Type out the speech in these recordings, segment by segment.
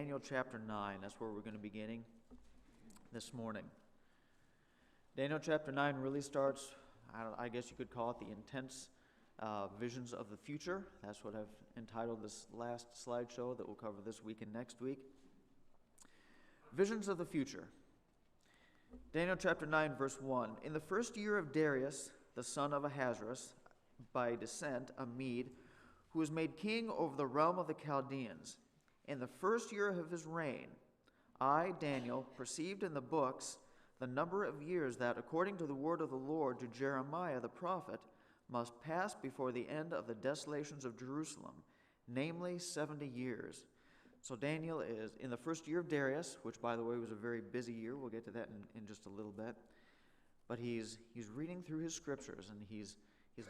Daniel chapter 9. That's where we're going to be beginning this morning. Daniel chapter 9 really starts, I guess you could call it the intense visions of the future. That's what I've entitled this last slideshow that we'll cover this week and next week. Visions of the future. Daniel chapter 9, verse 1. In the first year of Darius, the son of Ahasuerus, by descent a Mede, who was made king over the realm of the Chaldeans, in the first year of his reign, I, Daniel, perceived in the books the number of years that, according to the word of the Lord to Jeremiah the prophet, must pass before the end of the desolations of Jerusalem, namely 70 years. So Daniel is in the first year of Darius, which, by the way, was a very busy year. We'll get to that in just a little bit. But he's reading through his scriptures, and he's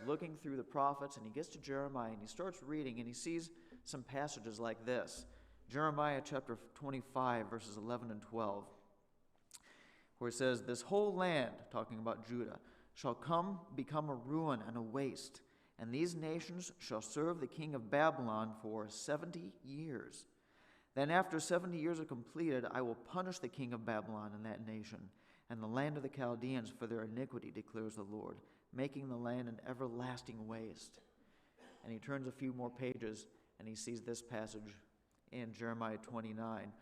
looking through the prophets, and he gets to Jeremiah, and he starts reading, and he sees some passages like this. Jeremiah chapter 25, verses 11 and 12, where it says, "This whole land," talking about Judah, "shall become a ruin and a waste, and these nations shall serve the king of Babylon for 70 years. Then after 70 years are completed, I will punish the king of Babylon and that nation, and the land of the Chaldeans for their iniquity, declares the Lord, making the land an everlasting waste." And he turns a few more pages, and he sees this passage in Jeremiah 29.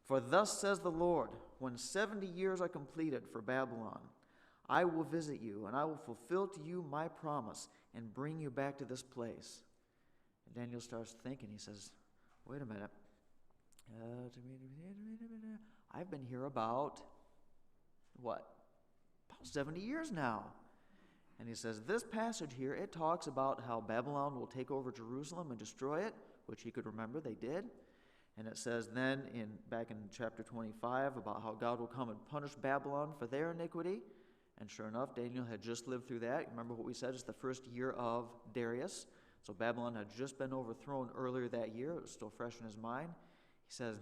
"For thus says the Lord, when 70 years are completed for Babylon, I will visit you, and I will fulfill to you my promise and bring you back to this place." And Daniel starts thinking. He says, wait a minute. I've been here about, what? About 70 years now. And he says, this passage here, it talks about how Babylon will take over Jerusalem and destroy it, which he could remember they did. And it says then, back in chapter 25, about how God will come and punish Babylon for their iniquity. And sure enough, Daniel had just lived through that. Remember what we said? It's the first year of Darius. So Babylon had just been overthrown earlier that year. It was still fresh in his mind. He says,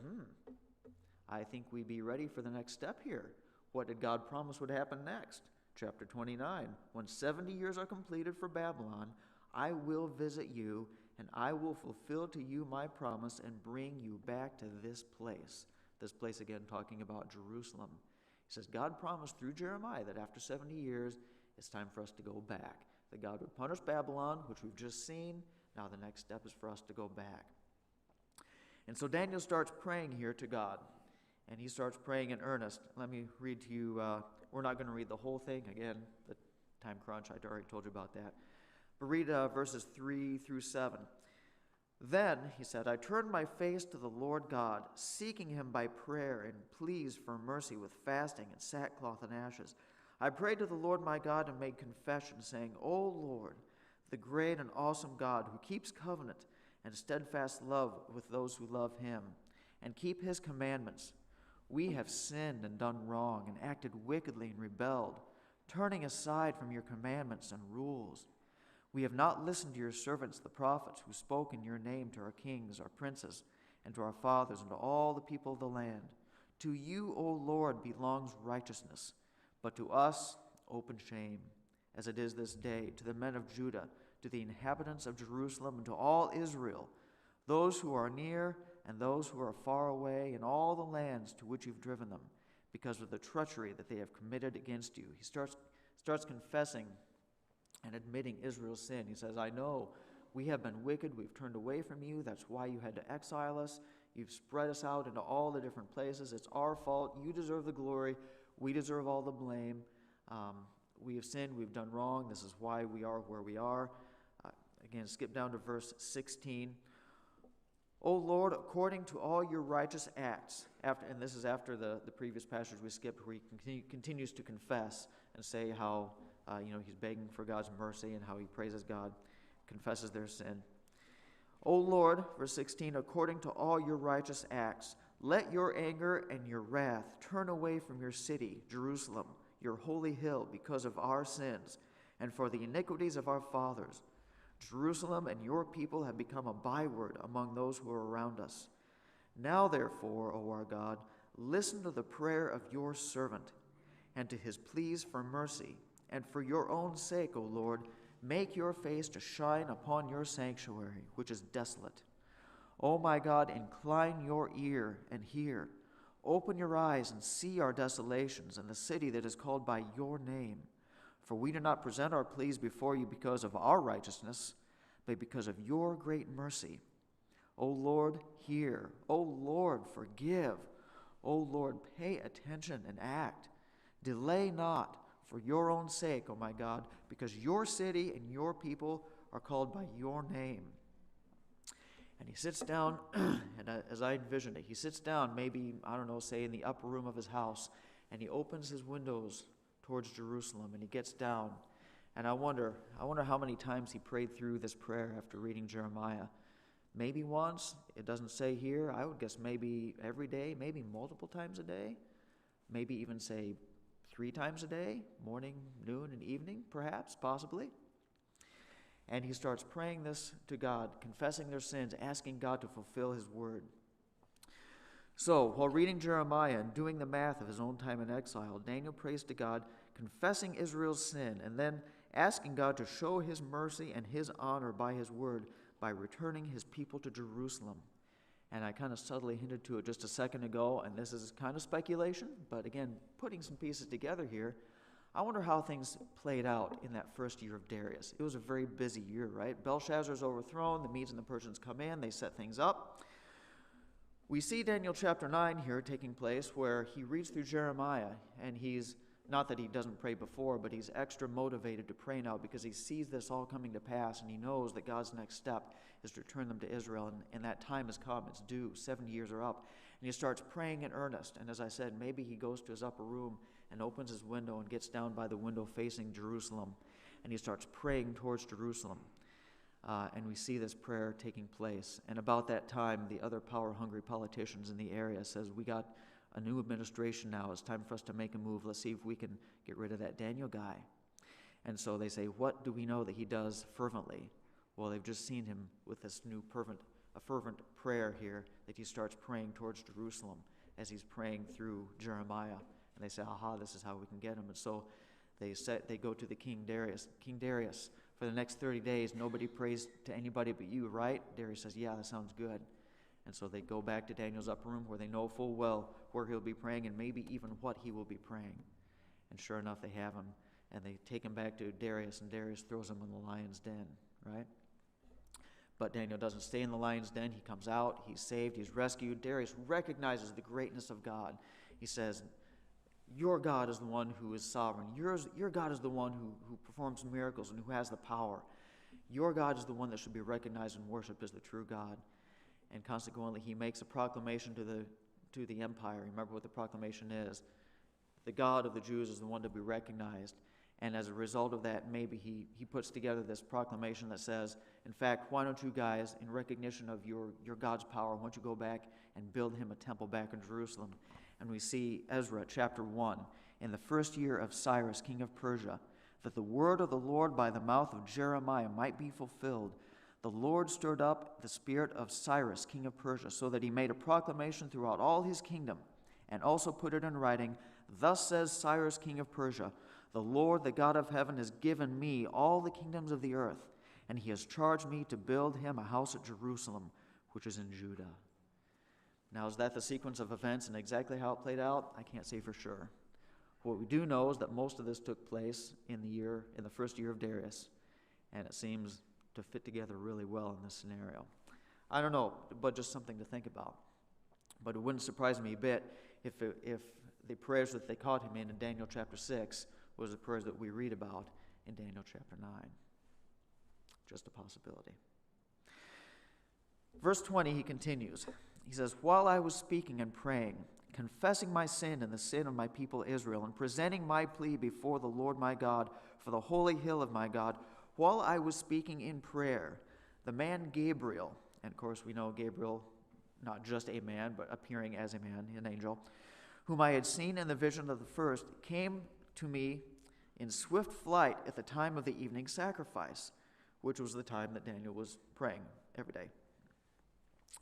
I think we'd be ready for the next step here. What did God promise would happen next? Chapter 29. When 70 years are completed for Babylon, I will visit you, and I will fulfill to you my promise and bring you back to this place. This place, again, talking about Jerusalem. He says, God promised through Jeremiah that after 70 years, it's time for us to go back. That God would punish Babylon, which we've just seen. Now the next step is for us to go back. And so Daniel starts praying here to God. And he starts praying in earnest. Let me read to you. We're not going to read the whole thing. Again, the time crunch, I already told you about that. But read verses 3 through 7. Then, he said, I turned my face to the Lord God, seeking him by prayer and pleas for mercy with fasting and sackcloth and ashes. I prayed to the Lord my God and made confession, saying, O Lord, the great and awesome God who keeps covenant and steadfast love with those who love him and keep his commandments. We have sinned and done wrong and acted wickedly and rebelled, turning aside from your commandments and rules. We have not listened to your servants, the prophets, who spoke in your name to our kings, our princes, and to our fathers, and to all the people of the land. To you, O Lord, belongs righteousness, but to us open shame, as it is this day, to the men of Judah, to the inhabitants of Jerusalem, and to all Israel, those who are near and those who are far away, in all the lands to which you've driven them, because of the treachery that they have committed against you. He starts confessing and admitting Israel's sin. He says, I know we have been wicked. We've turned away from you. That's why you had to exile us. You've spread us out into all the different places. It's our fault. You deserve the glory. We deserve all the blame. We have sinned. We've done wrong. This is why we are where we are. Again, skip down to verse 16. O Lord, according to all your righteous acts, and this is after the previous passage we skipped, where he continues to confess and say how he's begging for God's mercy and how he praises God, confesses their sin. O Lord, verse 16, according to all your righteous acts, let your anger and your wrath turn away from your city, Jerusalem, your holy hill, because of our sins and for the iniquities of our fathers. Jerusalem and your people have become a byword among those who are around us. Now, therefore, O our God, listen to the prayer of your servant and to his pleas for mercy. And for your own sake, O Lord, make your face to shine upon your sanctuary, which is desolate. O my God, incline your ear and hear. Open your eyes and see our desolations and the city that is called by your name. For we do not present our pleas before you because of our righteousness, but because of your great mercy. O Lord, hear. O Lord, forgive. O Lord, pay attention and act. Delay not for your own sake, O my God, because your city and your people are called by your name. And he sits down, and as I envisioned it, he sits down maybe, I don't know, say in the upper room of his house, and he opens his windows towards Jerusalem, and he gets down. And I wonder how many times he prayed through this prayer after reading Jeremiah. Maybe once. It doesn't say here. I would guess maybe every day, maybe multiple times a day. Maybe even say 3 times a day, morning, noon, and evening, perhaps, possibly. And he starts praying this to God, confessing their sins, asking God to fulfill his word. So, while reading Jeremiah and doing the math of his own time in exile, Daniel prays to God, confessing Israel's sin, and then asking God to show his mercy and his honor by his word by returning his people to Jerusalem. And I kind of subtly hinted to it just a second ago, and this is kind of speculation, but again, putting some pieces together here, I wonder how things played out in that first year of Darius. It was a very busy year, right? Belshazzar's overthrown, the Medes and the Persians come in, they set things up. We see Daniel chapter 9 here taking place where he reads through Jeremiah, and he's, not that he doesn't pray before, but he's extra motivated to pray now because he sees this all coming to pass, and he knows that God's next step is to return them to Israel, and that time has come, it's due, 70 years are up. And he starts praying in earnest, and as I said, maybe he goes to his upper room and opens his window and gets down by the window facing Jerusalem, and he starts praying towards Jerusalem. And we see this prayer taking place. And about that time, the other power-hungry politicians in the area says, we got a new administration now. It's time for us to make a move. Let's see if we can get rid of that Daniel guy. And so they say, what do we know that he does fervently? Well, they've just seen him with this new fervent prayer here that he starts praying towards Jerusalem as he's praying through Jeremiah. And they say, aha, this is how we can get him. And so they go to the King Darius. King Darius, for the next 30 days, nobody prays to anybody but you, right? Darius says, yeah, that sounds good. And so they go back to Daniel's upper room where they know full well where he'll be praying and maybe even what he will be praying. And sure enough, they have him, and they take him back to Darius, and Darius throws him in the lion's den, right? But Daniel doesn't stay in the lion's den. He comes out, he's saved, he's rescued. Darius recognizes the greatness of God. He says, your God is the one who is sovereign. Your God is the one who performs miracles and who has the power. Your God is the one that should be recognized and worshipped as the true God. And consequently, he makes a proclamation to the empire. Remember what the proclamation is. The God of the Jews is the one to be recognized. And as a result of that, maybe he puts together this proclamation that says, in fact, why don't you guys, in recognition of your God's power, why don't you go back and build him a temple back in Jerusalem? And we see Ezra chapter 1, in the first year of Cyrus, king of Persia, that the word of the Lord by the mouth of Jeremiah might be fulfilled. The Lord stirred up the spirit of Cyrus, king of Persia, so that he made a proclamation throughout all his kingdom, and also put it in writing, thus says Cyrus, king of Persia, the Lord, the God of heaven, has given me all the kingdoms of the earth, and he has charged me to build him a house at Jerusalem, which is in Judah. Now, is that the sequence of events and exactly how it played out? I can't say for sure. What we do know is that most of this took place in the first year of Darius, and it seems to fit together really well in this scenario. I don't know, but just something to think about. But it wouldn't surprise me a bit if the prayers that they caught him in Daniel chapter 6 was the prayers that we read about in Daniel chapter 9. Just a possibility. Verse 20, he continues. He says, while I was speaking and praying, confessing my sin and the sin of my people Israel, and presenting my plea before the Lord my God for the holy hill of my God, while I was speaking in prayer, the man Gabriel, and of course we know Gabriel, not just a man, but appearing as a man, an angel, whom I had seen in the vision of the first, came to me in swift flight at the time of the evening sacrifice, which was the time that Daniel was praying every day.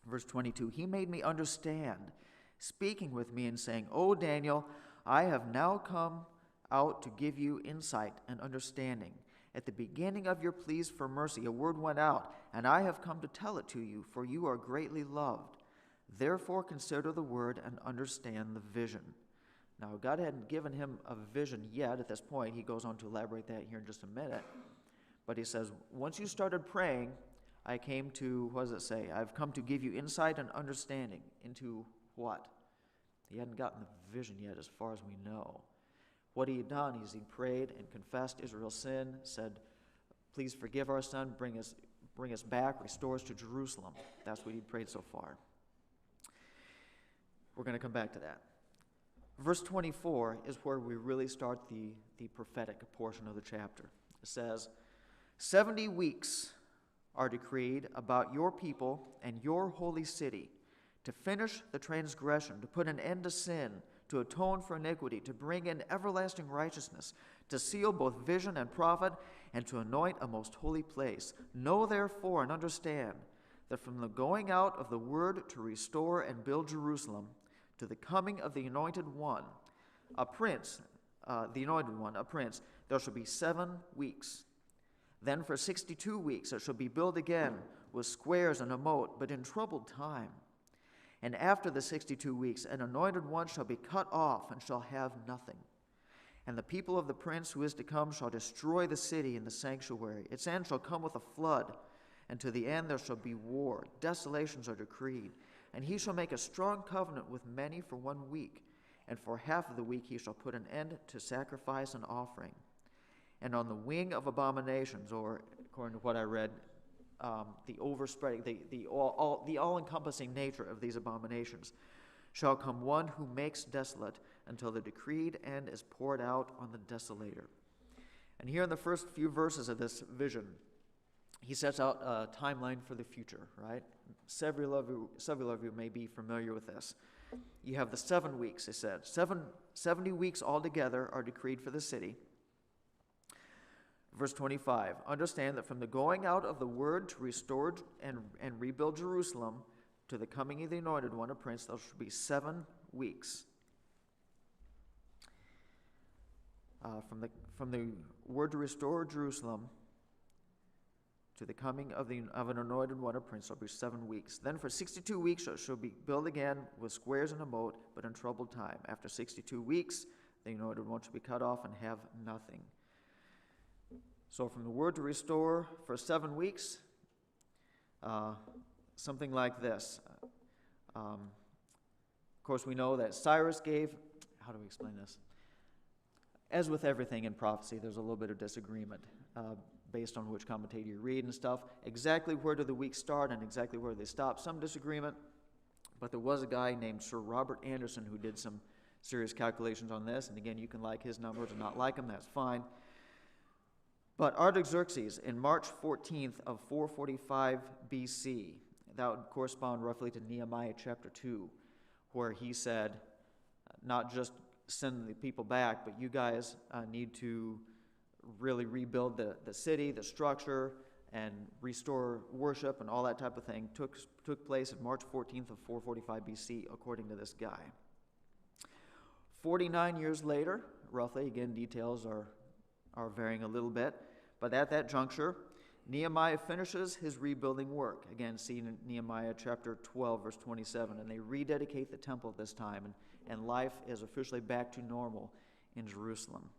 Verse 22, he made me understand, speaking with me and saying, O Daniel, I have now come out to give you insight and understanding. At the beginning of your pleas for mercy, a word went out, and I have come to tell it to you, for you are greatly loved. Therefore consider the word and understand the vision. Now, God hadn't given him a vision yet at this point. He goes on to elaborate that here in just a minute. But he says, once you started praying, I came to, what does it say? I've come to give you insight and understanding into what? He hadn't gotten the vision yet as far as we know. What he had done is he prayed and confessed Israel's sin, said, please forgive our sin, bring us back, restore us to Jerusalem. That's what he'd prayed so far. We're going to come back to that. Verse 24 is where we really start the prophetic portion of the chapter. It says, 70 weeks are decreed about your people and your holy city, to finish the transgression, to put an end to sin, to atone for iniquity, to bring in everlasting righteousness, to seal both vision and prophet, and to anoint a most holy place. Know therefore and understand that from the going out of the word to restore and build Jerusalem, to the coming of the anointed one, a prince, there shall be 7 weeks. Then for 62 weeks it shall be built again with squares and a moat, but in troubled time. And after the 62 weeks, an anointed one shall be cut off and shall have nothing. And the people of the prince who is to come shall destroy the city and the sanctuary. Its end shall come with a flood, and to the end there shall be war. Desolations are decreed. And he shall make a strong covenant with many for 1 week, and for half of the week he shall put an end to sacrifice and offering. And on the wing of abominations, or according to what I read, the overspreading, the all-encompassing nature of these abominations, shall come one who makes desolate until the decreed end is poured out on the desolator. And here in the first few verses of this vision, he sets out a timeline for the future, right? Several of you may be familiar with this. You have the 7 weeks, it said. 70 weeks altogether are decreed for the city. Verse 25, understand that from the going out of the word to restore and rebuild Jerusalem to the coming of the anointed one, a prince, there shall be 7 weeks. From the word to restore Jerusalem to the coming of an anointed one, a prince, shall be 7 weeks. Then for 62 weeks it shall be built again with squares and a moat, but in troubled time. After 62 weeks, the anointed one shall be cut off and have nothing. So from the word to restore for 7 weeks, something like this. Of course, we know that Cyrus gave, how do we explain this? As with everything in prophecy, there's a little bit of disagreement based on which commentator you read and stuff. Exactly where do the weeks start and exactly where they stop, some disagreement. But there was a guy named Sir Robert Anderson who did some serious calculations on this. And again, you can like his numbers or not like them, that's fine. But Artaxerxes, in March 14th of 445 BC, that would correspond roughly to Nehemiah chapter 2, where he said, not just send the people back, but you guys need to really rebuild the city, the structure, and restore worship and all that type of thing. Took place on March 14th of 445 BC, according to this guy. 49 years later, roughly, again, details are varying a little bit. But at that juncture, Nehemiah finishes his rebuilding work. Again, see in Nehemiah chapter 12, verse 27. And they rededicate the temple at this time, and life is officially back to normal in Jerusalem.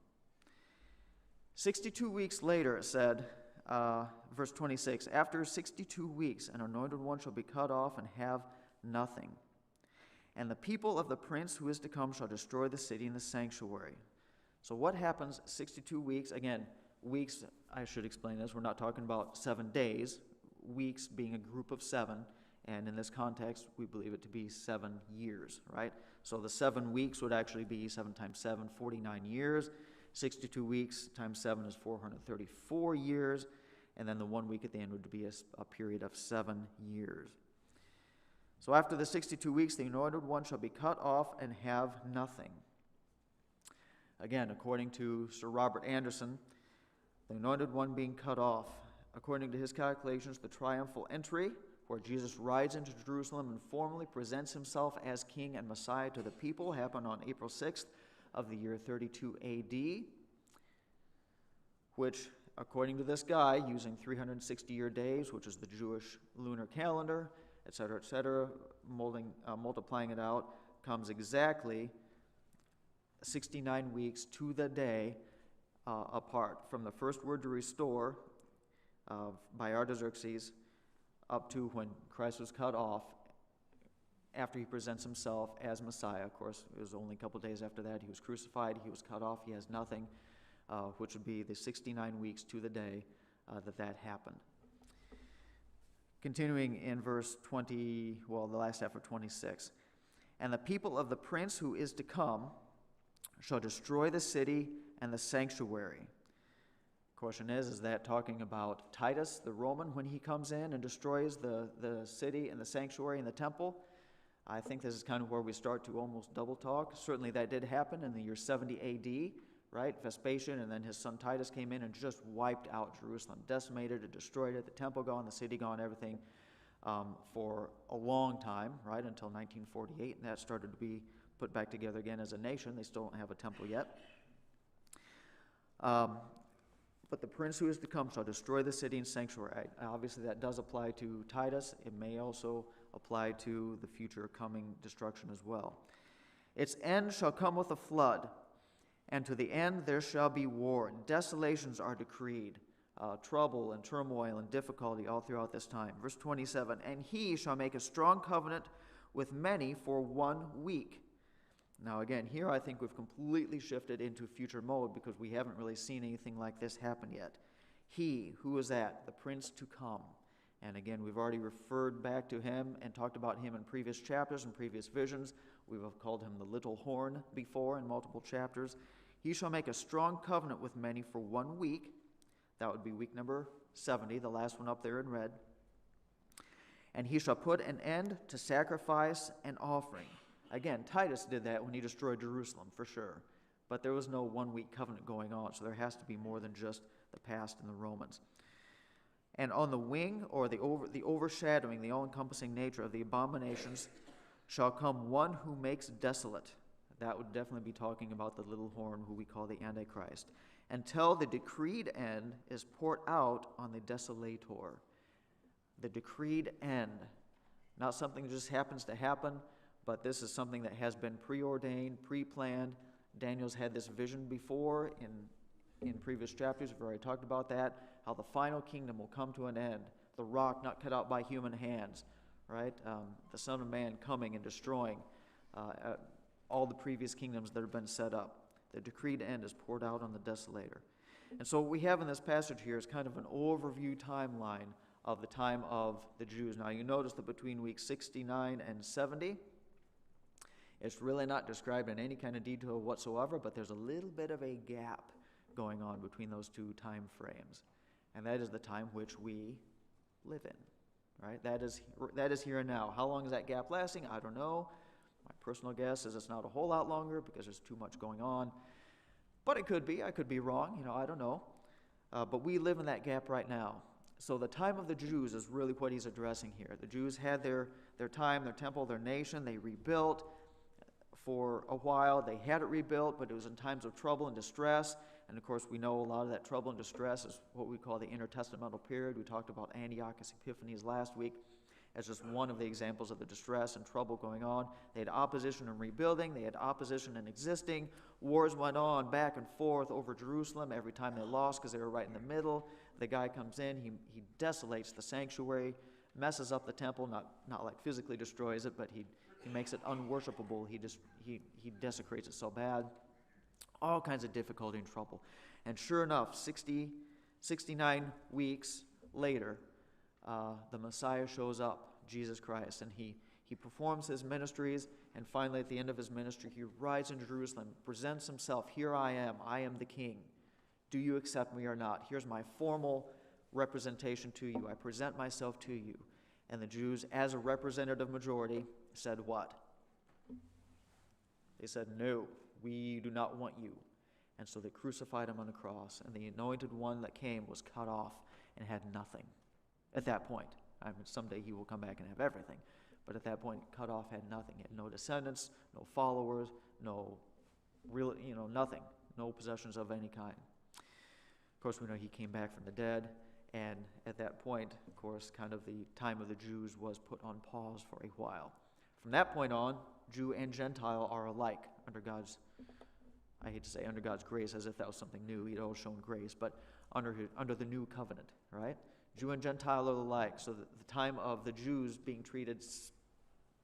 62 weeks later, it said, verse 26, after 62 weeks, an anointed one shall be cut off and have nothing. And the people of the prince who is to come shall destroy the city and the sanctuary. So what happens 62 weeks? Again, weeks, I should explain this. We're not talking about 7 days. Weeks being a group of 7. And in this context, we believe it to be 7 years, right? So the 7 weeks would actually be 7 times 7, 49 years. 62 weeks times 7 is 434 years. And then the 1 week at the end would be a period of 7 years. So after the 62 weeks, the anointed one shall be cut off and have nothing. Again, according to Sir Robert Anderson, the anointed one being cut off, according to his calculations, the triumphal entry, where Jesus rides into Jerusalem and formally presents himself as King and Messiah to the people, happened on April 6th of the year 32 AD, which according to this guy, using 360-year days, which is the Jewish lunar calendar, etc., multiplying it out, comes exactly 69 weeks to the day apart from the first word to restore by Artaxerxes up to when Christ was cut off after he presents himself as Messiah. Of course, it was only a couple days after that he was crucified, he was cut off, he has nothing, which would be the 69 weeks to the day that happened. Continuing in verse 20, well, the last half of 26. And the people of the prince who is to come shall destroy the city and the sanctuary. Question is that talking about Titus, the Roman, when he comes in and destroys the city and the sanctuary and the temple? I think this is kind of where we start to almost double talk. Certainly that did happen in the year 70 A.D., right? Vespasian and then his son Titus came in and just wiped out Jerusalem, decimated it, destroyed it, the temple gone, the city gone, everything for a long time, right, until 1948, and that started to be put back together again as a nation. They still don't have a temple yet. But the prince who is to come shall destroy the city and sanctuary. Obviously, that does apply to Titus. It may also apply to the future coming destruction as well. Its end shall come with a flood, and to the end there shall be war. Desolations are decreed, trouble and turmoil and difficulty all throughout this time. Verse 27, and he shall make a strong covenant with many for 1 week. Now again, here I think we've completely shifted into future mode because we haven't really seen anything like this happen yet. He, who is that? The prince to come. And again, we've already referred back to him and talked about him in previous chapters and previous visions. We've called him the little horn before in multiple chapters. He shall make a strong covenant with many for 1 week. That would be week number 70, the last one up there in red. And he shall put an end to sacrifice and offering. Again, Titus did that when he destroyed Jerusalem, for sure. But there was no 1 week covenant going on, so there has to be more than just the past and the Romans. And on the wing, or the overshadowing, the all-encompassing nature of the abominations, shall come one who makes desolate. That would definitely be talking about the little horn, who we call the Antichrist. Until the decreed end is poured out on the desolator. The decreed end. Not something that just happens to happen, but this is something that has been preordained, pre-planned. Daniel's had this vision before in previous chapters. We've already talked about that, how the final kingdom will come to an end. The rock not cut out by human hands, right? The Son of Man coming and destroying all the previous kingdoms that have been set up. The decreed end is poured out on the desolator. And so what we have in this passage here is kind of an overview timeline of the time of the Jews. Now you notice that between weeks 69 and 70, it's really not described in any kind of detail whatsoever, but there's a little bit of a gap going on between those two time frames. And that is the time which we live in, right? That is here and now. How long is that gap lasting? I don't know. My personal guess is it's not a whole lot longer because there's too much going on. But it could be. I could be wrong. I don't know. But we live in that gap right now. So the time of the Jews is really what he's addressing here. The Jews had their time, their temple, their nation. They rebuilt for a while. They had it rebuilt, but it was in times of trouble and distress. And of course, we know a lot of that trouble and distress is what we call the intertestamental period. We talked about Antiochus Epiphanes last week as just one of the examples of the distress and trouble going on. They had opposition in rebuilding. They had opposition in existing. Wars went on back and forth over Jerusalem every time they lost because they were right in the middle. The guy comes in. He desolates the sanctuary, messes up the temple, not like physically destroys it, but he makes it unworshipable. He desecrates it so bad. All kinds of difficulty and trouble. And sure enough, 69 weeks later, the Messiah shows up, Jesus Christ, and he performs his ministries, and finally at the end of his ministry, he rides into Jerusalem, presents himself, here I am the king. Do you accept me or not? Here's my formal representation to you. I present myself to you. And the Jews, as a representative majority, said what? They said, no, we do not want you. And so they crucified him on the cross, and the anointed one that came was cut off and had nothing at that point. I mean, someday he will come back and have everything. But at that point, cut off, had nothing. He had no descendants, no followers, no real, nothing. No possessions of any kind. course, we know he came back from the dead, and at that point, of course, kind of the time of the Jews was put on pause for a while. From that point on, Jew and Gentile are alike under God's, I hate to say under God's grace, as if that was something new. He'd always shown grace, but under the new covenant, right? Jew and Gentile are alike, so the time of the Jews being treated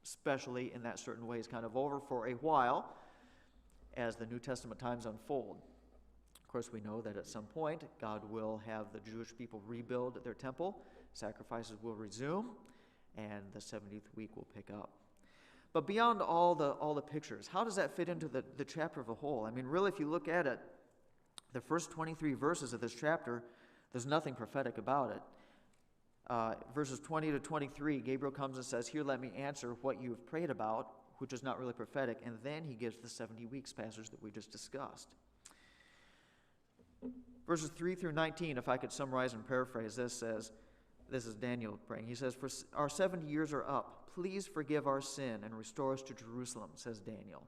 specially in that certain way is kind of over for a while as the New Testament times unfold. Of course, we know that at some point, God will have the Jewish people rebuild their temple, sacrifices will resume, and the 70th week will pick up. But beyond all the pictures, how does that fit into the chapter of a whole? I mean, really, if you look at it, the first 23 verses of this chapter, there's nothing prophetic about it. Verses 20 to 23, Gabriel comes and says, "Here, let me answer what you have prayed about," which is not really prophetic, and then he gives the 70 weeks passage that we just discussed. Verses 3 through 19, if I could summarize and paraphrase this, says, this is Daniel praying. He says, "For our 70 years are up. Please forgive our sin and restore us to Jerusalem," says Daniel.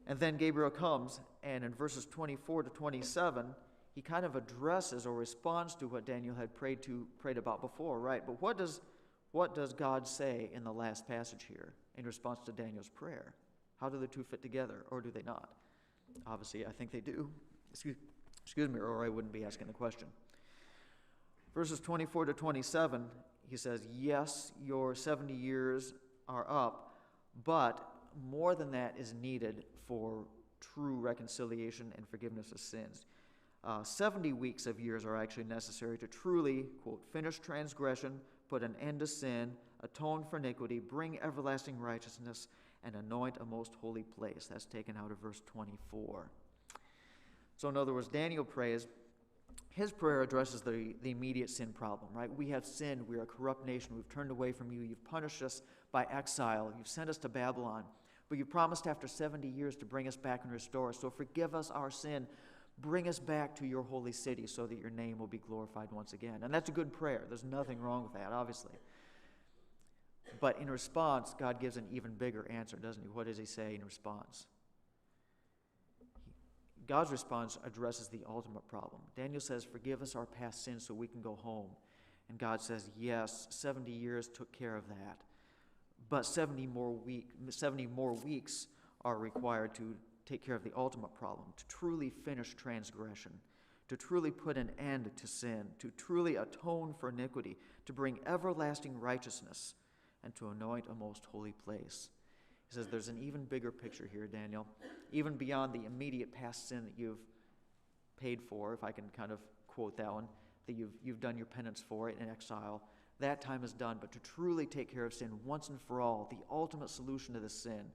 And then Gabriel comes, and in verses 24 to 27, he kind of addresses or responds to what Daniel had prayed about before, right? But what does God say in the last passage here in response to Daniel's prayer? How do the two fit together, or do they not? Obviously, I think they do. Excuse me, or I wouldn't be asking the question. Verses 24 to 27, he says, "Yes, your 70 years are up, but more than that is needed for true reconciliation and forgiveness of sins. 70 weeks of years are actually necessary to truly," quote, "finish transgression, put an end to sin, atone for iniquity, bring everlasting righteousness, and anoint a most holy place." That's taken out of verse 24. So in other words, Daniel prays. His prayer addresses the immediate sin problem, right? We have sinned. We are a corrupt nation. We've turned away from you. You've punished us by exile. You've sent us to Babylon. But you promised after 70 years to bring us back and restore us. So forgive us our sin. Bring us back to your holy city so that your name will be glorified once again. And that's a good prayer. There's nothing wrong with that, obviously. But in response, God gives an even bigger answer, doesn't he? What does he say in response? God's response addresses the ultimate problem. Daniel says, "Forgive us our past sins so we can go home." And God says, yes, 70 years took care of that. But 70 more weeks are required to take care of the ultimate problem, to truly finish transgression, to truly put an end to sin, to truly atone for iniquity, to bring everlasting righteousness, and to anoint a most holy place. He says there's an even bigger picture here, Daniel, even beyond the immediate past sin that you've paid for, if I can kind of quote that one, that you've done your penance for it in exile. That time is done, but to truly take care of sin once and for all, the ultimate solution to the sin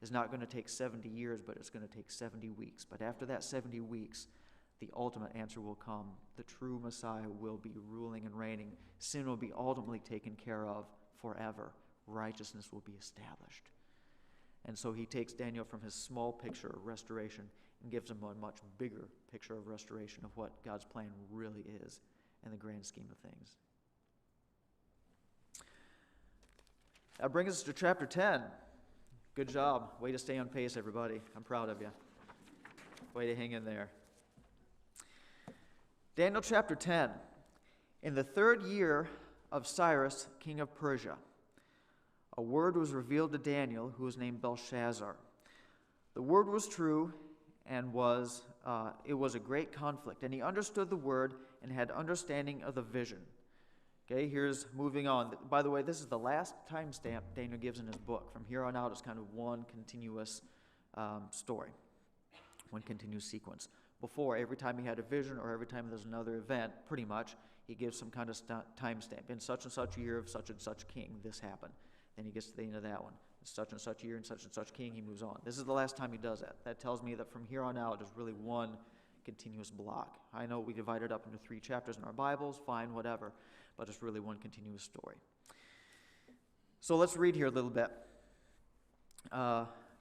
is not going to take 70 years, but it's going to take 70 weeks. But after that 70 weeks, the ultimate answer will come. The true Messiah will be ruling and reigning. Sin will be ultimately taken care of forever. Righteousness will be established. And so he takes Daniel from his small picture of restoration and gives him a much bigger picture of restoration of what God's plan really is in the grand scheme of things. That brings us to chapter 10. Good job. Way to stay on pace, everybody. I'm proud of you. Way to hang in there. Daniel chapter 10. In the 3rd year of Cyrus, king of Persia, a word was revealed to Daniel, who was named Belshazzar. The word was true, and it was a great conflict. And he understood the word and had understanding of the vision. Okay, here's moving on. By the way, this is the last timestamp Daniel gives in his book. From here on out, it's kind of one continuous story, one continuous sequence. Before, every time he had a vision or every time there's another event, pretty much, he gives some kind of timestamp. In such and such year of such and such king, this happened. Then he gets to the end of that one. In such and such year and such king, he moves on. This is the last time he does that. That tells me that from here on out, there's really one continuous block. I know we divide it up into 3 chapters in our Bibles, fine, whatever, but it's really one continuous story. So let's read here a little bit.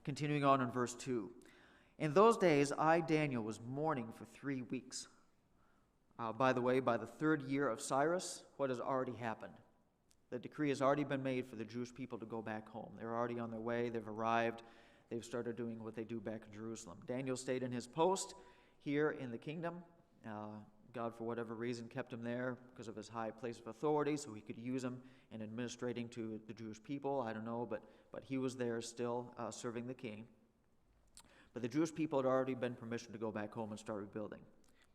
Continuing on in verse 2. In those days, I, Daniel, was mourning for 3 weeks. By the way, by the 3rd year of Cyrus, what has already happened? The decree has already been made for the Jewish people to go back home. They're already on their way. They've arrived. They've started doing what they do back in Jerusalem. Daniel stayed in his post here in the kingdom, God, for whatever reason, kept him there because of his high place of authority, so he could use him in administrating to the Jewish people. I don't know, but he was there still serving the king. But the Jewish people had already been permission to go back home and start rebuilding.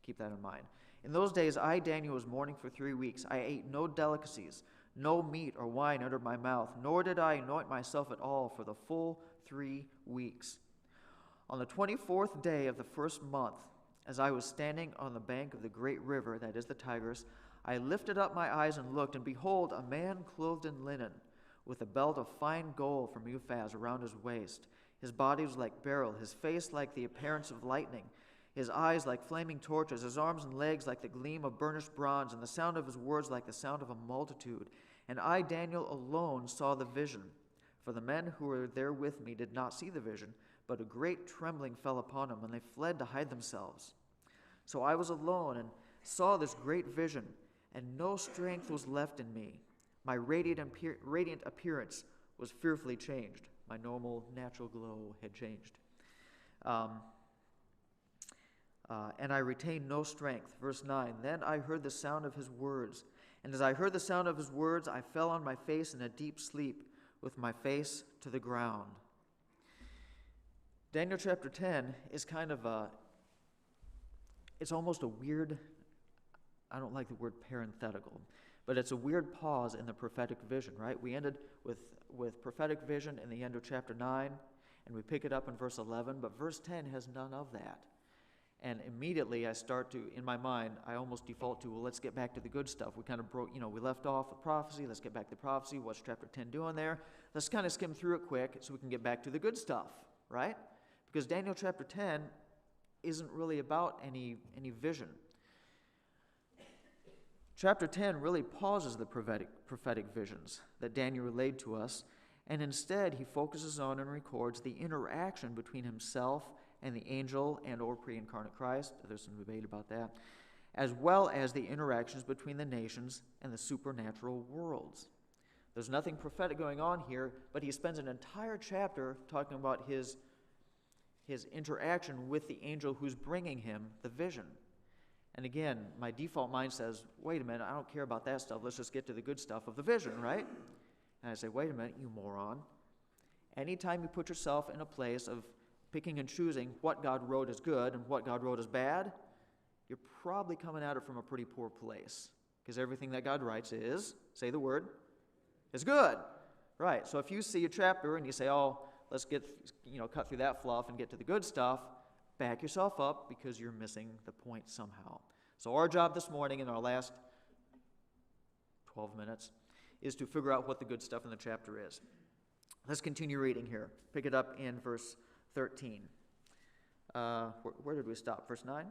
Keep that in mind. In those days, I, Daniel, was mourning for 3 weeks. I ate no delicacies, no meat or wine entered my mouth, nor did I anoint myself at all for the full 3 weeks. On the 24th day of the first month, as I was standing on the bank of the great river, that is the Tigris, I lifted up my eyes and looked, and behold, a man clothed in linen, with a belt of fine gold from Uphaz around his waist. His body was like beryl, his face like the appearance of lightning, his eyes like flaming torches, his arms and legs like the gleam of burnished bronze, and the sound of his words like the sound of a multitude. And I, Daniel, alone saw the vision. For the men who were there with me did not see the vision, but a great trembling fell upon them, and they fled to hide themselves. So I was alone and saw this great vision, and no strength was left in me. My radiant appearance was fearfully changed. My normal, natural glow had changed. And I retained no strength. Verse 9, then I heard the sound of his words. And as I heard the sound of his words, I fell on my face in a deep sleep, with my face to the ground. Daniel chapter 10 is kind of it's almost a weird, I don't like the word parenthetical, but it's a weird pause in the prophetic vision, right? We ended with prophetic vision in the end of chapter 9, and we pick it up in verse 11, but verse 10 has none of that. And immediately I start to, in my mind, I almost default to, well, let's get back to the good stuff. We kind of broke, we left off with prophecy. Let's get back to prophecy. What's chapter 10 doing there? Let's kind of skim through it quick so we can get back to the good stuff, right? Because Daniel chapter 10 isn't really about any vision. Chapter 10 really pauses the prophetic visions that Daniel relayed to us, and instead he focuses on and records the interaction between himself and the angel and or pre-incarnate Christ. There's some debate about that. As well as the interactions between the nations and the supernatural worlds. There's nothing prophetic going on here, but he spends an entire chapter talking about his interaction with the angel who's bringing him the vision. And again, my default mind says, wait a minute, I don't care about that stuff. Let's just get to the good stuff of the vision, right? And I say, wait a minute, you moron. Anytime you put yourself in a place of picking and choosing what God wrote as good and what God wrote as bad, you're probably coming at it from a pretty poor place. Because everything that God writes is, say the word, is good. Right, so if you see a chapter and you say, oh, let's get, cut through that fluff and get to the good stuff, back yourself up because you're missing the point somehow. So our job this morning in our last 12 minutes is to figure out what the good stuff in the chapter is. Let's continue reading here. Pick it up in verse 13. Where did we stop? Verse 9?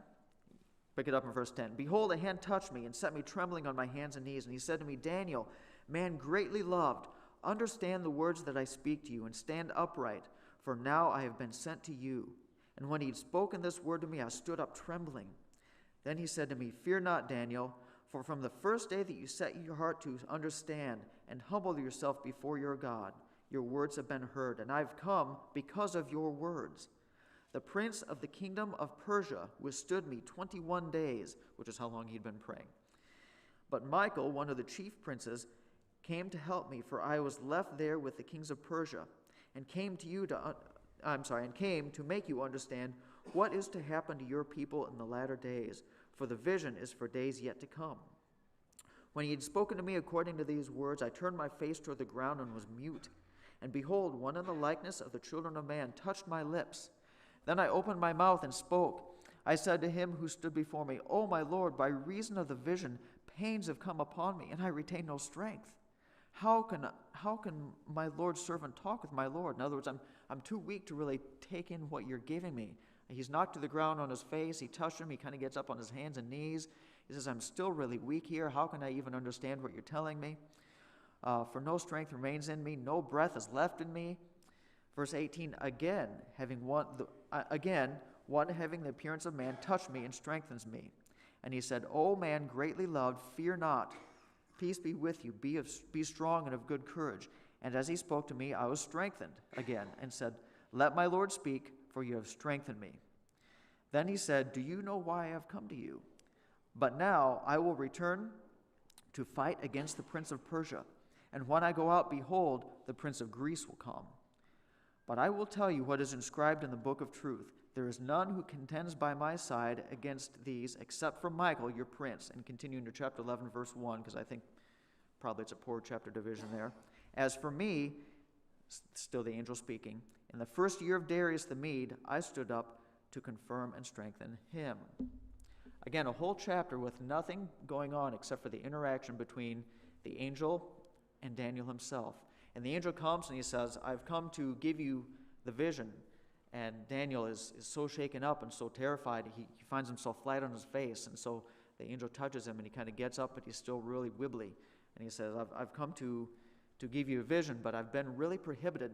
Pick it up in verse 10. Behold, a hand touched me and set me trembling on my hands and knees. And he said to me, Daniel, man greatly loved, understand the words that I speak to you and stand upright, for now I have been sent to you. And when he had spoken this word to me, I stood up trembling. Then he said to me, fear not, Daniel, for from the first day that you set your heart to understand and humble yourself before your God, your words have been heard, and I've come because of your words. The prince of the kingdom of Persia withstood me 21 days, which is how long he'd been praying. But Michael, one of the chief princes, came to help me, for I was left there with the kings of Persia, and came to make you understand what is to happen to your people in the latter days, for the vision is for days yet to come. When he had spoken to me according to these words, I turned my face toward the ground and was mute. And behold, one in the likeness of the children of man touched my lips. Then I opened my mouth and spoke. I said to him who stood before me, O my Lord, by reason of the vision, pains have come upon me, and I retain no strength. How can my Lord's servant talk with my Lord? In other words, I'm too weak to really take in what you're giving me. He's knocked to the ground on his face. He touched him. He kind of gets up on his hands and knees. He says, I'm still really weak here. How can I even understand what you're telling me? For no strength remains in me, no breath is left in me. Verse 18, one having the appearance of man touched me and strengthens me. And he said, O man greatly loved, fear not. Peace be with you. Be strong and of good courage. And as he spoke to me, I was strengthened again and said, let my Lord speak, for you have strengthened me. Then he said, do you know why I have come to you? But now I will return to fight against the prince of Persia. And when I go out, behold, the prince of Greece will come. But I will tell you what is inscribed in the book of truth. There is none who contends by my side against these, except for Michael, your prince. And continuing to chapter 11, verse 1, because I think probably it's a poor chapter division there. As for me, still the angel speaking, in the first year of Darius the Mede, I stood up to confirm and strengthen him. Again, a whole chapter with nothing going on except for the interaction between the angel and Daniel himself. And the angel comes and he says, I've come to give you the vision. And Daniel is so shaken up and so terrified, he finds himself flat on his face. And so the angel touches him and he kind of gets up, but he's still really wibbly. And he says, I've come to give you a vision, but I've been really prohibited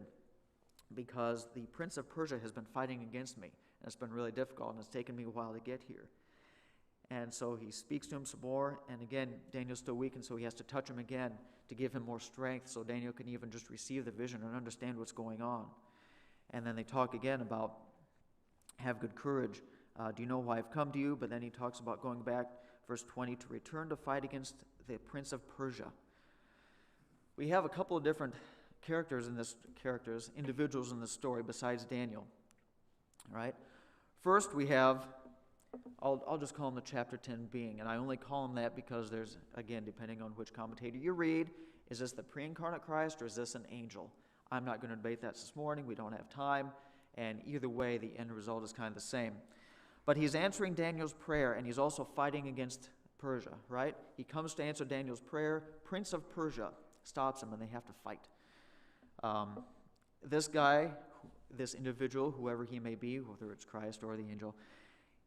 because the prince of Persia has been fighting against me. And it's been really difficult, and it's taken me a while to get here. And so he speaks to him some more, and again, Daniel's still weak, and so he has to touch him again to give him more strength so Daniel can even just receive the vision and understand what's going on. And then they talk again about, have good courage. Do you know why I've come to you? But then he talks about going back, verse 20, to return to fight against the prince of Persia. We have a couple of different individuals in this story besides Daniel. All right? First, we have, I'll just call him the chapter 10 being, and I only call him that because there's, again, depending on which commentator you read, is this the pre-incarnate Christ or is this an angel? I'm not going to debate that this morning. We don't have time, and either way, the end result is kind of the same. But he's answering Daniel's prayer, and he's also fighting against Persia, right? He comes to answer Daniel's prayer. Prince of Persia stops him, and they have to fight. This guy, this individual, whoever he may be, whether it's Christ or the angel,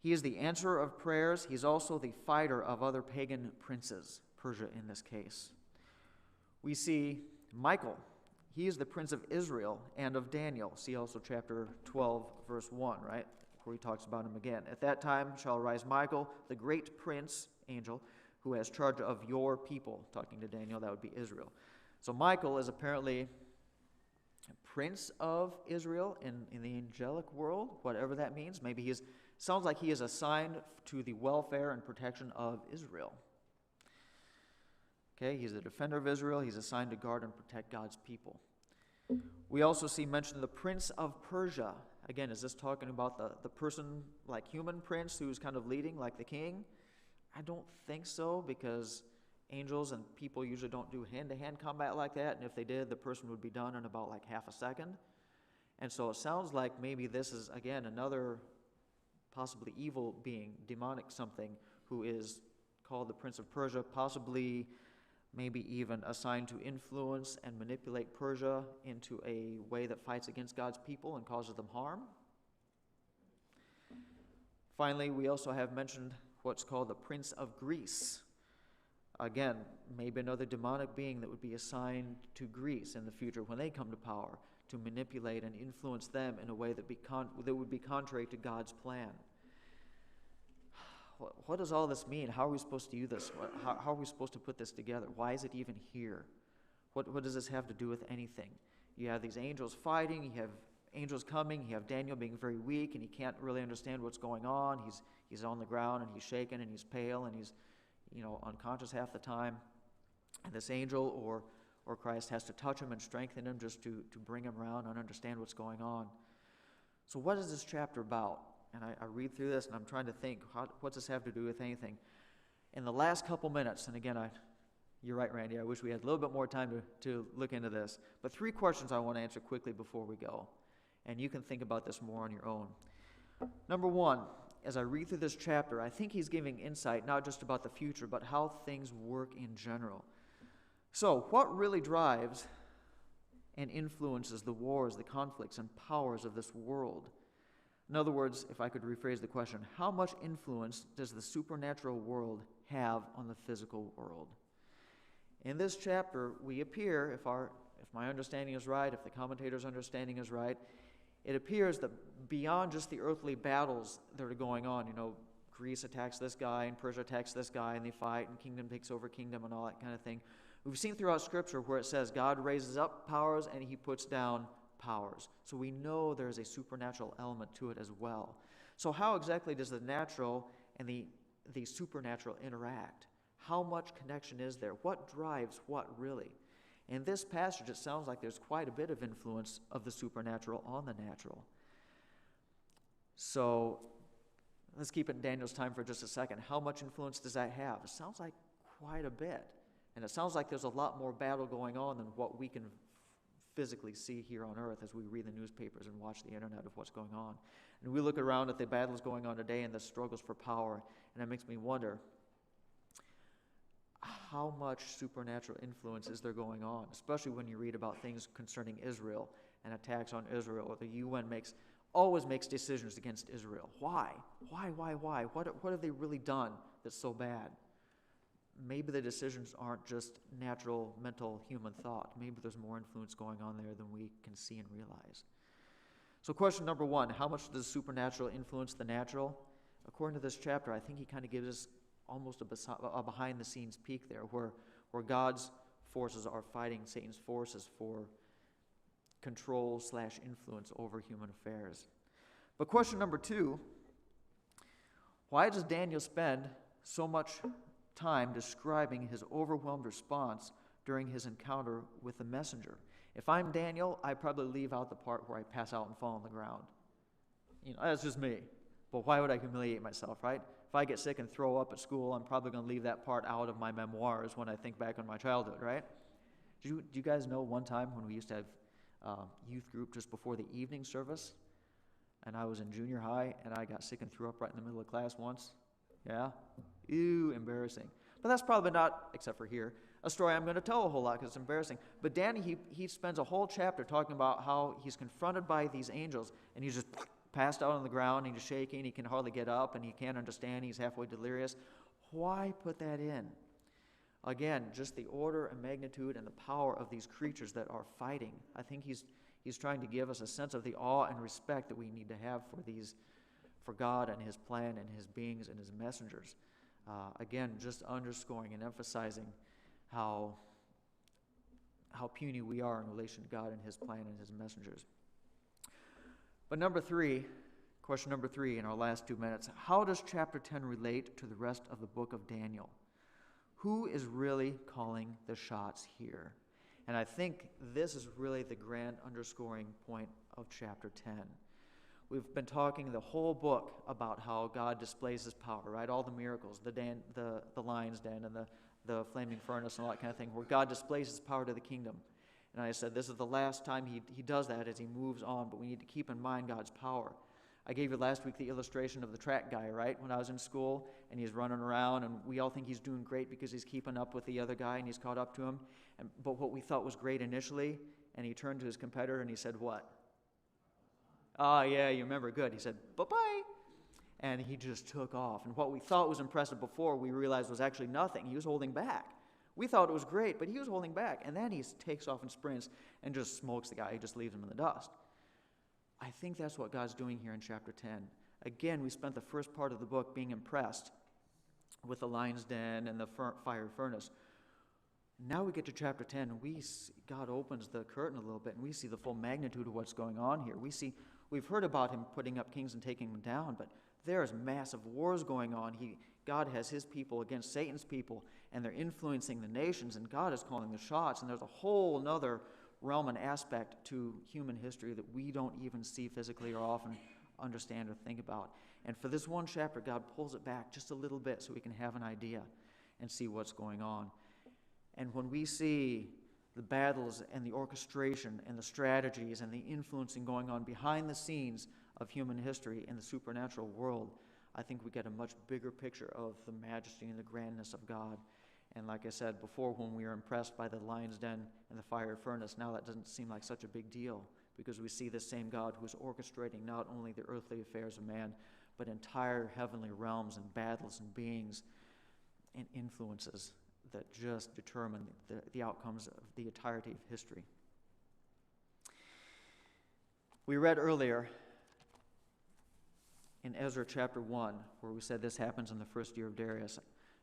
he is the answerer of prayers. He's also the fighter of other pagan princes, Persia in this case. We see Michael. He is the prince of Israel and of Daniel. See also chapter 12, verse 1, right? Where he talks about him again. At that time shall arise Michael, the great prince, angel, who has charge of your people. Talking to Daniel, that would be Israel. So Michael is apparently prince of Israel in the angelic world, whatever that means. Maybe sounds like he is assigned to the welfare and protection of Israel. Okay, he's the defender of Israel. He's assigned to guard and protect God's people. We also see mentioned the prince of Persia. Again, is this talking about the person like human prince who's kind of leading like the king? I don't think so, because angels and people usually don't do hand-to-hand combat like that, and if they did, the person would be done in about like half a second. And so it sounds like maybe this is, again, another possibly evil being, demonic something, who is called the Prince of Persia, possibly maybe even assigned to influence and manipulate Persia into a way that fights against God's people and causes them harm. Finally, we also have mentioned what's called the Prince of Greece. Again, maybe another demonic being that would be assigned to Greece in the future when they come to power, to manipulate and influence them in a way that would be contrary to God's plan. What does all this mean? How are we supposed to use this? How are we supposed to put this together? Why is it even here? What does this have to do with anything? You have these angels fighting, you have angels coming, you have Daniel being very weak, and he can't really understand what's going on. He's on the ground, and he's shaken, and he's pale, and he's unconscious half the time. And this angel or Christ has to touch him and strengthen him just to bring him around and understand what's going on. So what is this chapter about? And I read through this, and I'm trying to think, what does this have to do with anything? In the last couple minutes, and again, you're right, Randy, I wish we had a little bit more time to look into this. But 3 questions I want to answer quickly before we go. And you can think about this more on your own. Number 1, as I read through this chapter, I think he's giving insight not just about the future, but how things work in general. So, what really drives and influences the wars, the conflicts, and powers of this world? In other words, if I could rephrase the question, how much influence does the supernatural world have on the physical world? In this chapter, we appear, if my understanding is right, if the commentator's understanding is right, it appears that beyond just the earthly battles that are going on, Greece attacks this guy and Persia attacks this guy and they fight and kingdom takes over kingdom and all that kind of thing. We've seen throughout Scripture where it says God raises up powers and he puts down powers. So we know there's a supernatural element to it as well. So how exactly does the natural and the supernatural interact? How much connection is there? What drives what really? In this passage, it sounds like there's quite a bit of influence of the supernatural on the natural. So let's keep it in Daniel's time for just a second. How much influence does that have? It sounds like quite a bit. And it sounds like there's a lot more battle going on than what we can physically see here on earth as we read the newspapers and watch the internet of what's going on. And we look around at the battles going on today and the struggles for power, and it makes me wonder, how much supernatural influence is there going on, especially when you read about things concerning Israel and attacks on Israel, or the UN always makes decisions against Israel. Why? Why? What have they really done that's so bad? Maybe the decisions aren't just natural, mental, human thought. Maybe there's more influence going on there than we can see and realize. So question number one, how much does supernatural influence the natural? According to this chapter, I think he kind of gives us almost a behind-the-scenes peek there, where God's forces are fighting Satan's forces for control/influence over human affairs. But question number two, why does Daniel spend so much time describing his overwhelmed response during his encounter with the messenger? If I'm Daniel, I probably leave out the part where I pass out and fall on the ground. That's just me. But why would I humiliate myself, right? If I get sick and throw up at school, I'm probably going to leave that part out of my memoirs when I think back on my childhood, right? Do you guys know one time when we used to have youth group just before the evening service, and I was in junior high, and I got sick and threw up right in the middle of class once? Yeah? Ew, embarrassing. But that's probably not, except for here, a story I'm going to tell a whole lot because it's embarrassing. But Danny, he spends a whole chapter talking about how he's confronted by these angels, and he's just passed out on the ground, and he's shaking, he can hardly get up, and he can't understand, he's halfway delirious. Why put that in? Again, just the order and magnitude and the power of these creatures that are fighting. I think he's trying to give us a sense of the awe and respect that we need to have for God and his plan and his beings and his messengers. Again, just underscoring and emphasizing how puny we are in relation to God and his plan and his messengers. But question number three in our last 2 minutes, how does chapter 10 relate to the rest of the book of Daniel? Who is really calling the shots here? And I think this is really the grand underscoring point of chapter 10. We've been talking the whole book about how God displays his power, right? All the miracles, the lion's den and the flaming furnace and all that kind of thing, where God displays his power to the kingdom. And I said this is the last time he does that as he moves on, but we need to keep in mind God's power. I gave you last week the illustration of the track guy, right? When I was in school, and he's running around, and we all think he's doing great because he's keeping up with the other guy, and he's caught up to him. But what we thought was great initially, and he turned to his competitor, and he said, what? Oh, yeah, you remember, good. He said, bye-bye. And he just took off. And what we thought was impressive before, we realized was actually nothing. He was holding back. We thought it was great, but he was holding back. And then he takes off and sprints and just smokes the guy. He just leaves him in the dust. I think that's what God's doing here in chapter 10. Again, we spent the first part of the book being impressed with the lion's den and the fire furnace. Now we get to chapter 10, and God opens the curtain a little bit, and we see the full magnitude of what's going on here. We've heard about him putting up kings and taking them down, but there's massive wars going on. God has his people against Satan's people, and they're influencing the nations, and God is calling the shots, and there's a whole other realm and aspect to human history that we don't even see physically or often understand or think about. And for this one chapter, God pulls it back just a little bit so we can have an idea and see what's going on. And when we see the battles and the orchestration and the strategies and the influencing going on behind the scenes of human history in the supernatural world, I think we get a much bigger picture of the majesty and the grandness of God. And like I said before, when we were impressed by the lion's den and the fire furnace, now that doesn't seem like such a big deal because we see the same God who is orchestrating not only the earthly affairs of man, but entire heavenly realms and battles and beings and influences that just determine the outcomes of the entirety of history. We read earlier in Ezra chapter 1, where we said this happens in the first year of Darius.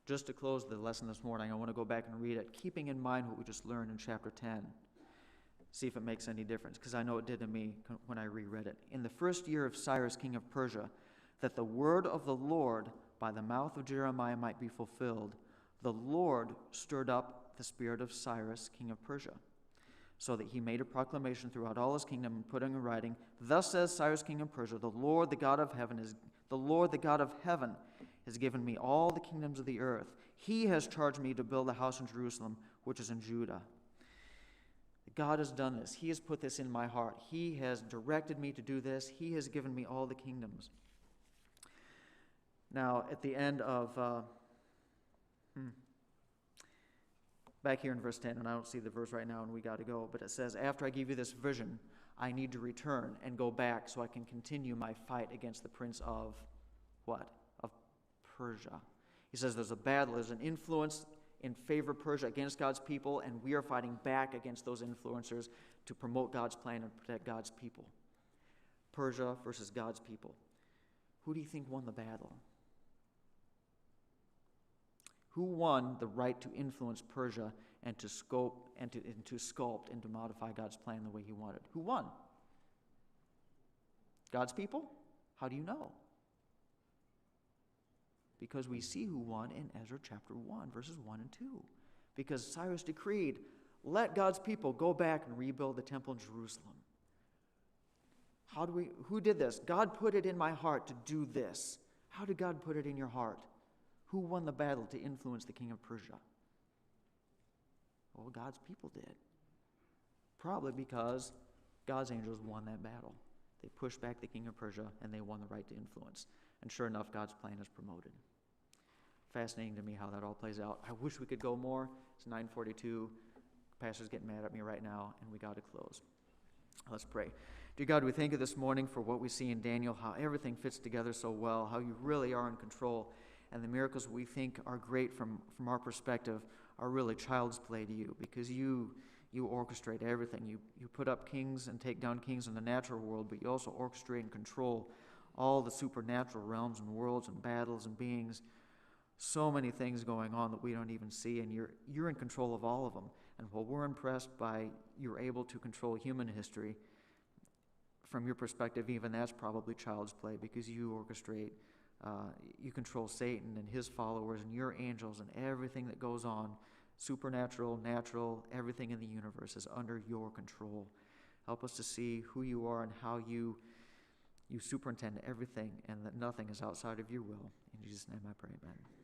Just to close the lesson this morning, I want to go back and read it, keeping in mind what we just learned in chapter 10. See if it makes any difference, because I know it did to me when I reread it. In the first year of Cyrus, king of Persia, that the word of the Lord by the mouth of Jeremiah might be fulfilled, the Lord stirred up the spirit of Cyrus, king of Persia, so that he made a proclamation throughout all his kingdom and put it in writing, Thus says Cyrus, king of Persia, the Lord, the God of heaven, has given me all the kingdoms of the earth. He has charged me to build a house in Jerusalem, which is in Judah. God has done this. He has put this in my heart. He has directed me to do this. He has given me all the kingdoms. Now, at the end of, back here in verse 10, and I don't see the verse right now, and we got to go, but it says, after I give you this vision, I need to return and go back so I can continue my fight against the prince of what? Of Persia. He says there's a battle, there's an influence in favor of Persia against God's people, and we are fighting back against those influencers to promote God's plan and protect God's people. Persia versus God's people. Who do you think won the battle? Who won the right to influence Persia and to sculpt and to modify God's plan the way he wanted? Who won? God's people? How do you know? Because we see who won in Ezra chapter 1, verses 1 and 2. Because Cyrus decreed, let God's people go back and rebuild the temple in Jerusalem. Who did this? God put it in my heart to do this. How did God put it in your heart? Who won the battle to influence the king of Persia? Well, God's people did. Probably because God's angels won that battle. They pushed back the king of Persia and they won the right to influence. And sure enough, God's plan is promoted. Fascinating to me how that all plays out. I wish we could go more. It's 9:42. Pastor's getting mad at me right now, and we got to close. Let's pray. Dear God, we thank you this morning for what we see in Daniel, how everything fits together so well, how you really are in control, and the miracles we think are great from our perspective are really child's play to you, because you orchestrate everything. You put up kings and take down kings in the natural world, but you also orchestrate and control all the supernatural realms and worlds and battles and beings. So many things going on that we don't even see, and you're in control of all of them. And while we're impressed by you're able to control human history, from your perspective, even that's probably child's play, because you orchestrate, you control Satan and his followers and your angels and everything that goes on, supernatural, natural, everything in the universe is under your control. Help us to see who you are and how you superintend everything, and that nothing is outside of your will. In Jesus' name I pray, amen.